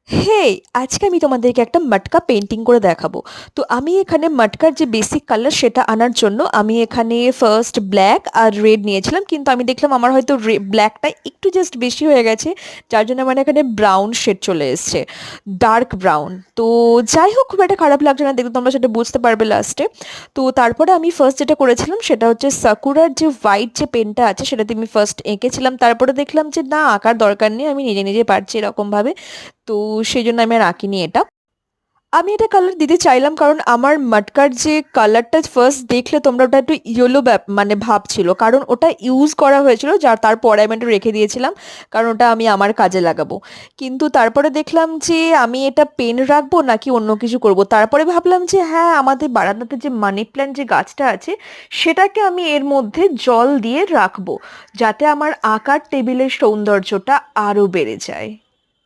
হে, আজকে আমি তোমাদেরকে একটা মটকা পেন্টিং করে দেখাবো। তো আমি এখানে মটকার যে বেসিক কালার সেটা আনার জন্য আমি এখানে ফার্স্ট ব্ল্যাক আর রেড নিয়েছিলাম, কিন্তু আমি দেখলাম আমার হয়তো ব্ল্যাকটা একটু জাস্ট বেশি হয়ে গেছে, যার জন্য আমার এখানে ব্রাউন শেড চলে এসছে, ডার্ক ব্রাউন। তো যাই হোক, খুব একটা খারাপ লাগছে না, দেখতে তোমরা সেটা বুঝতে পারবে লাস্টে। তো তারপরে আমি ফার্স্ট যেটা করেছিলাম সেটা হচ্ছে সাকুরার যে হোয়াইট যে পেনটা আছে সেটাতে আমি ফার্স্ট এঁকেছিলাম, তারপরে দেখলাম যে না, আঁকার দরকার নেই, আমি নিজে নিজে পারছি এরকমভাবে। তো সেই জন্য আমি আর আঁকিনি এটা। আমি এটা কালার দিতে চাইলাম কারণ আমার মটকার যে কালারটা ফার্স্ট দেখলে তোমরা ওটা একটু ইয়েলো মানে ভাব ছিল, কারণ ওটা ইউজ করা হয়েছিল, যার তারপরে আমি এটা রেখে দিয়েছিলাম, কারণ ওটা আমি আমার কাজে লাগাবো। কিন্তু তারপরে দেখলাম যে আমি এটা পেন রাখবো নাকি অন্য কিছু করব, তারপরে ভাবলাম যে হ্যাঁ, আমাদের বারান্দাতে যে মানি প্ল্যান্ট যে গাছটা আছে সেটাকে আমি এর মধ্যে জল দিয়ে রাখবো, যাতে আমার আঁকার টেবিলের সৌন্দর্যটা আরো বেড়ে যায়।